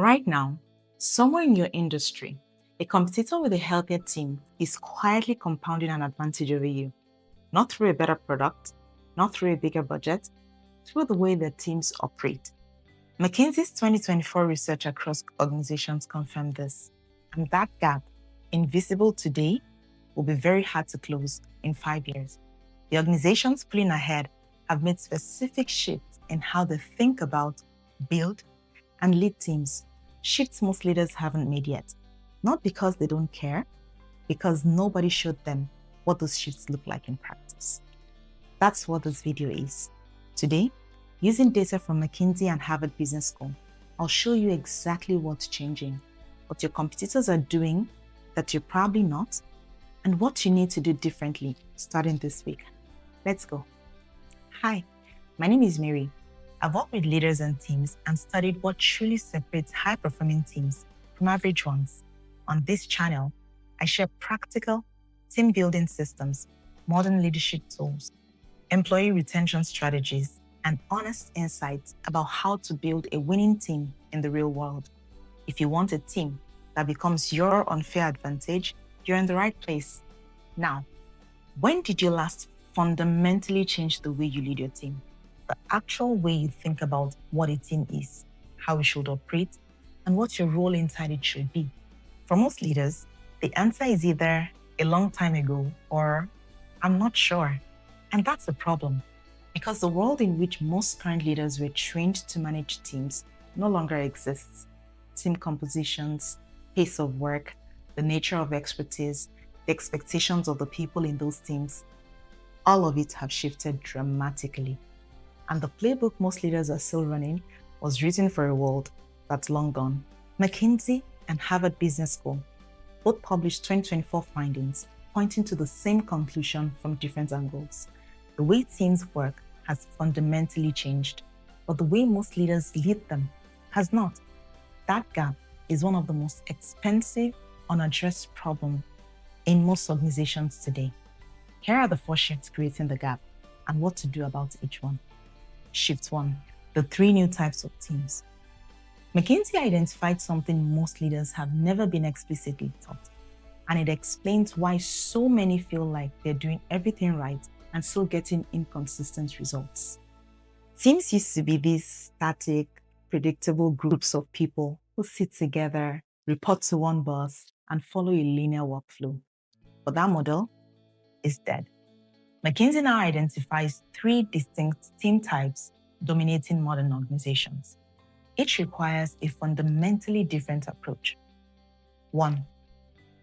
Right now, somewhere in your industry, a competitor with a healthier team is quietly compounding an advantage over you, not through a better product, not through a bigger budget, through the way their teams operate. McKinsey's 2024 research across organizations confirmed this, and that gap, invisible today, will be very hard to close in 5 years. The organizations pulling ahead have made specific shifts in how they think about, build, and lead teams, shifts most leaders haven't made yet. Not because they don't care, because nobody showed them what those shifts look like in practice. That's what this video is. Today, using data from McKinsey and Harvard Business School, I'll show you exactly what's changing, what your competitors are doing that you're probably not, and what you need to do differently starting this week. Let's go. Hi, my name is Mary. I've worked with leaders and teams and studied what truly separates high-performing teams from average ones. On this channel, I share practical team-building systems, modern leadership tools, employee retention strategies, and honest insights about how to build a winning team in the real world. If you want a team that becomes your unfair advantage, you're in the right place. Now, when did you last fundamentally change the way you lead your team? The actual way you think about what a team is, how it should operate, and what your role inside it should be. For most leaders, the answer is either a long time ago or I'm not sure. And that's a problem, because the world in which most current leaders were trained to manage teams no longer exists. Team compositions, pace of work, the nature of expertise, the expectations of the people in those teams, all of it have shifted dramatically. And the playbook most leaders are still running was written for a world that's long gone. McKinsey and Harvard Business School both published 2024 findings pointing to the same conclusion from different angles. The way teams work has fundamentally changed, but the way most leaders lead them has not. That gap is one of the most expensive, unaddressed problems in most organizations today. Here are the 4 shifts creating the gap and what to do about each one. Shift 1, the 3 new types of teams. McKinsey identified something most leaders have never been explicitly taught, and it explains why so many feel like they're doing everything right and still getting inconsistent results. Teams used to be these static, predictable groups of people who sit together, report to one boss, and follow a linear workflow. But that model is dead. McKinsey now identifies 3 distinct team types dominating modern organizations. Each requires a fundamentally different approach. 1.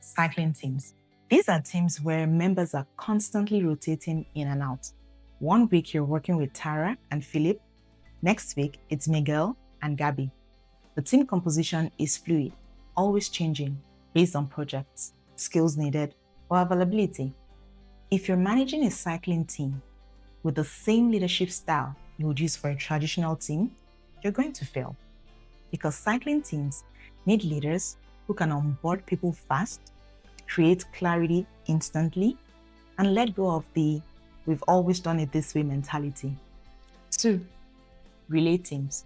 Cycling teams. These are teams where members are constantly rotating in and out. One week you're working with Tara and Philip. Next week, it's Miguel and Gabby. The team composition is fluid, always changing based on projects, skills needed, or availability. If you're managing a cycling team with the same leadership style you would use for a traditional team, you're going to fail. Because cycling teams need leaders who can onboard people fast, create clarity instantly, and let go of the "we've always done it this way" mentality. 2. Relay teams,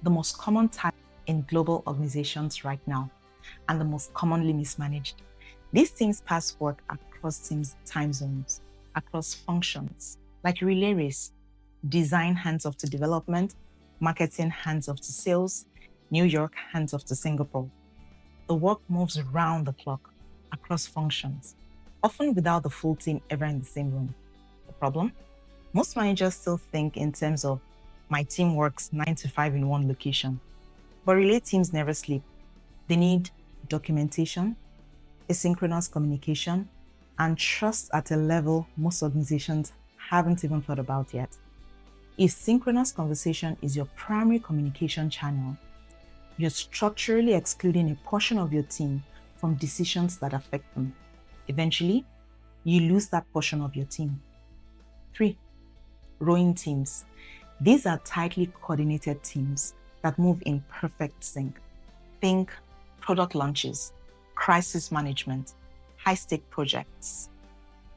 the most common type in global organizations right now, and the most commonly mismanaged. These teams pass work across teams' time zones, across functions, like relay race, design hands off to development, marketing hands off to sales, New York hands off to Singapore. The work moves around the clock, across functions, often without the full team ever in the same room. The problem? Most managers still think in terms of my team works 9 to 5 in one location. But relay teams never sleep. They need documentation, asynchronous communication, and trust at a level most organizations haven't even thought about yet. If synchronous conversation is your primary communication channel, you're structurally excluding a portion of your team from decisions that affect them. Eventually, you lose that portion of your team. 3. Rowing teams. These are tightly coordinated teams that move in perfect sync. Think product launches, crisis management, high-stake projects.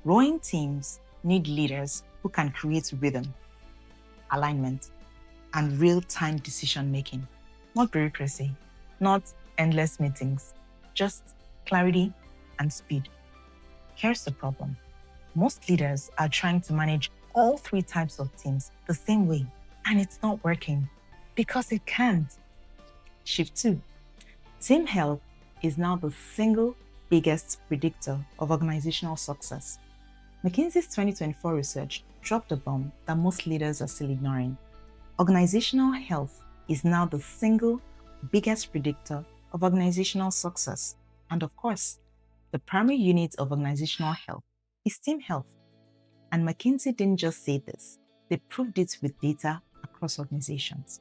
Rowing teams need leaders who can create rhythm, alignment, and real-time decision-making, not bureaucracy. not endless meetings, just clarity and speed. Here's the problem. Most leaders are trying to manage all three types of teams the same way, and it's not working because it can't. Shift 2. Team health is now the single biggest predictor of organizational success. McKinsey's 2024 research dropped a bomb that most leaders are still ignoring. Organizational health is now the single biggest predictor of organizational success. And of course, the primary unit of organizational health is team health. And McKinsey didn't just say this, they proved it with data across organizations.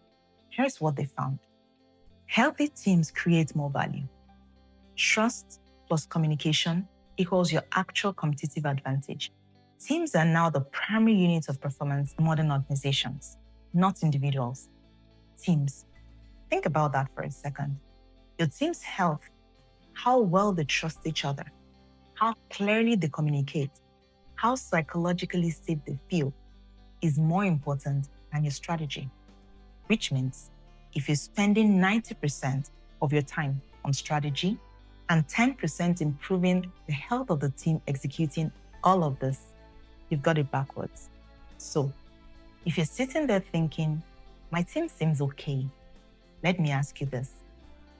Here's what they found. Healthy teams create more value. Trust plus communication equals your actual competitive advantage. Teams are now the primary unit of performance in modern organizations, not individuals. Teams. Think about that for a second. Your team's health, how well they trust each other, how clearly they communicate, how psychologically safe they feel, is more important than your strategy. Which means if you're spending 90% of your time on strategy and 10% improving the health of the team executing all of this, you've got it backwards. So, if you're sitting there thinking, my team seems okay, let me ask you this.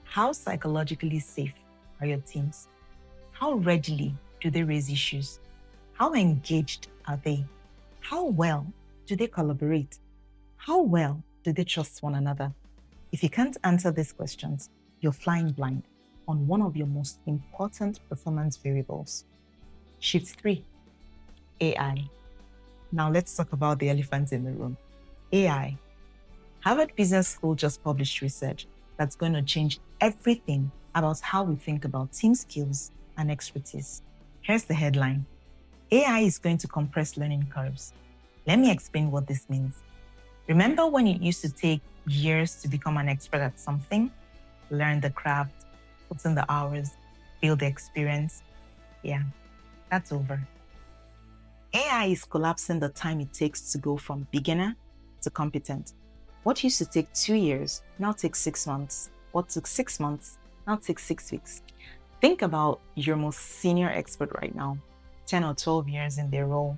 How psychologically safe are your teams? How readily do they raise issues? How engaged are they? How well do they collaborate? How well do they trust one another? If you can't answer these questions, you're flying blind on one of your most important performance variables. Shift 3, AI. Now let's talk about the elephant in the room. AI. Harvard Business School just published research that's going to change everything about how we think about team skills and expertise. Here's the headline. AI is going to compress learning curves. Let me explain what this means. Remember when it used to take years to become an expert at something? Learn the craft, put in the hours, build the experience? Yeah, that's over. AI is collapsing the time it takes to go from beginner to competent. What used to take 2 years now takes 6 months. What took 6 months now takes 6 weeks. Think about your most senior expert right now, 10 or 12 years in their role,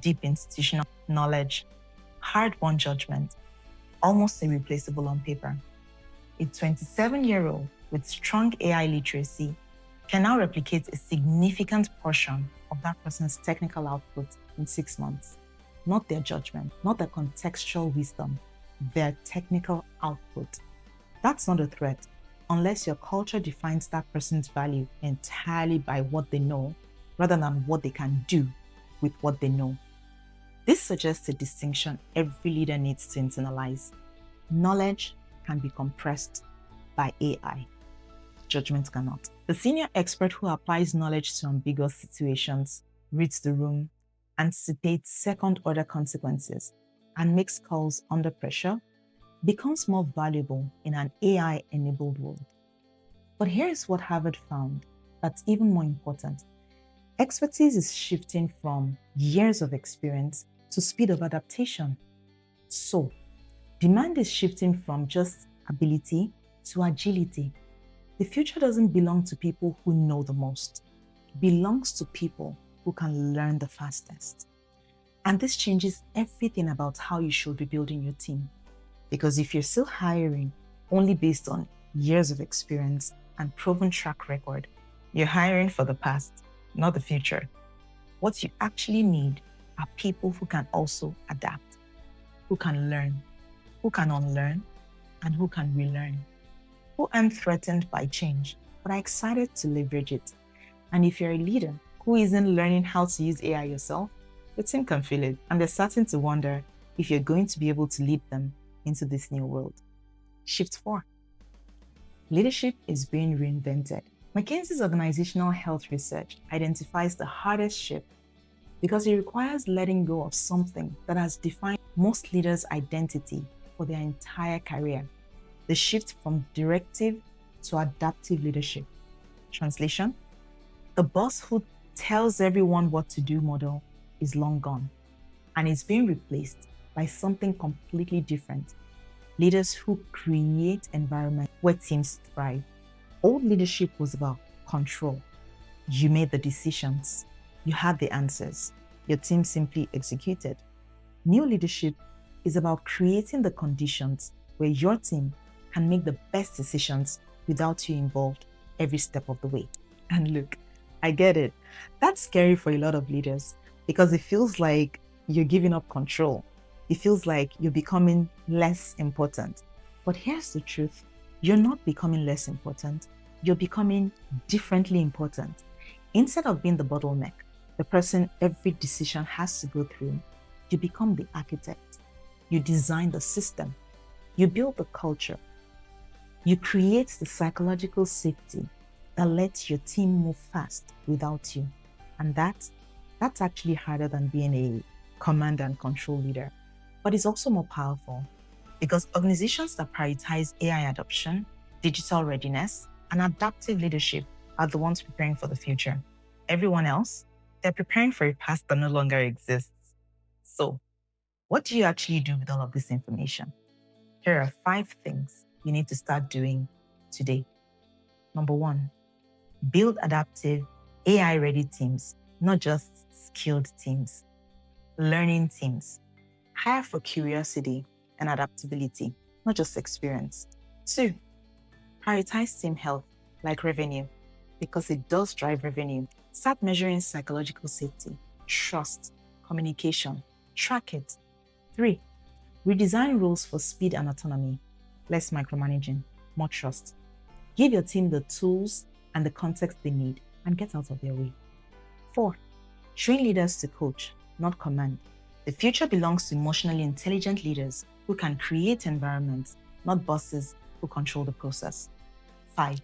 deep institutional knowledge, hard-won judgment, almost irreplaceable on paper. A 27-year-old with strong AI literacy can now replicate a significant portion of that person's technical output in 6 months. Not their judgment, not their contextual wisdom, their technical output. That's not a threat, unless your culture defines that person's value entirely by what they know, rather than what they can do with what they know. This suggests a distinction every leader needs to internalize. Knowledge can be compressed by AI. Judgment cannot. The senior expert who applies knowledge to ambiguous situations, reads the room, anticipates second-order consequences, and makes calls under pressure becomes more valuable in an AI-enabled world. But here's what Harvard found that's even more important. Expertise is shifting from years of experience to speed of adaptation. So, demand is shifting from just ability to agility. The future doesn't belong to people who know the most. It belongs to people who can learn the fastest. And this changes everything about how you should be building your team. Because if you're still hiring only based on years of experience and proven track record, you're hiring for the past, not the future. What you actually need are people who can also adapt, who can learn, who can unlearn, and who can relearn, who aren't threatened by change, but are excited to leverage it. And if you're a leader who isn't learning how to use AI yourself, your team can feel it, and they're starting to wonder if you're going to be able to lead them into this new world. Shift 4. Leadership is being reinvented. McKinsey's organizational health research identifies the hardest shift because it requires letting go of something that has defined most leaders' identity for their entire career. The shift from directive to adaptive leadership. Translation: the boss who tells everyone what to do model is long gone and is being replaced by something completely different. leaders who create environments where teams thrive. Old leadership was about control. You made the decisions, you had the answers, your team simply executed. New leadership is about creating the conditions where your team can make the best decisions without you involved every step of the way. And look, I get it. That's scary for a lot of leaders because it feels like you're giving up control. It feels like you're becoming less important. But here's the truth. You're not becoming less important. You're becoming differently important. Instead of being the bottleneck, the person every decision has to go through, you become the architect. You design the system. You build the culture. You create the psychological safety that lets your team move fast without you. And that's actually harder than being a command and control leader. But it's also more powerful because organizations that prioritize AI adoption, digital readiness, and adaptive leadership are the ones preparing for the future. Everyone else, they're preparing for a past that no longer exists. So, what do you actually do with all of this information? Here are 5 things you need to start doing today. Number 1, build adaptive, AI-ready teams, not just skilled teams. Learning teams. Hire for curiosity and adaptability, not just experience. 2, prioritize team health like revenue because it does drive revenue. Start measuring psychological safety, trust, communication. Track it. 3, redesign rules for speed and autonomy. Less micromanaging, more trust. Give your team the tools and the context they need and get out of their way. 4, train leaders to coach, not command. The future belongs to emotionally intelligent leaders who can create environments, not bosses who control the process. 5,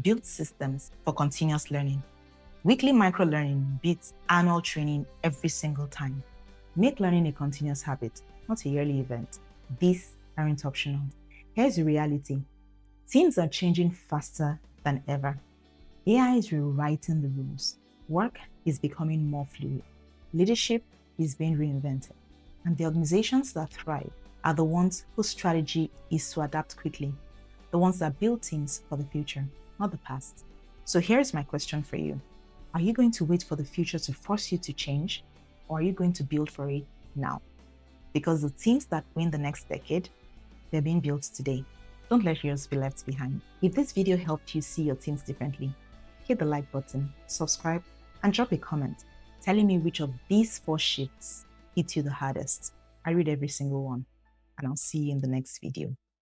build systems for continuous learning. Weekly micro-learning beats annual training every single time. Make learning a continuous habit, not a yearly event. These aren't optional. Here's the reality. Teams are changing faster than ever. AI is rewriting the rules. Work is becoming more fluid. Leadership is being reinvented. And the organizations that thrive are the ones whose strategy is to adapt quickly. The ones that build teams for the future, not the past. So here's my question for you. Are you going to wait for the future to force you to change? Or are you going to build for it now? Because the teams that win the next decade, they're being built today. Don't let yours be left behind. If this video helped you see your teams differently, hit the like button, subscribe, and drop a comment telling me which of these 4 shifts hit you the hardest. I read every single one, and I'll see you in the next video.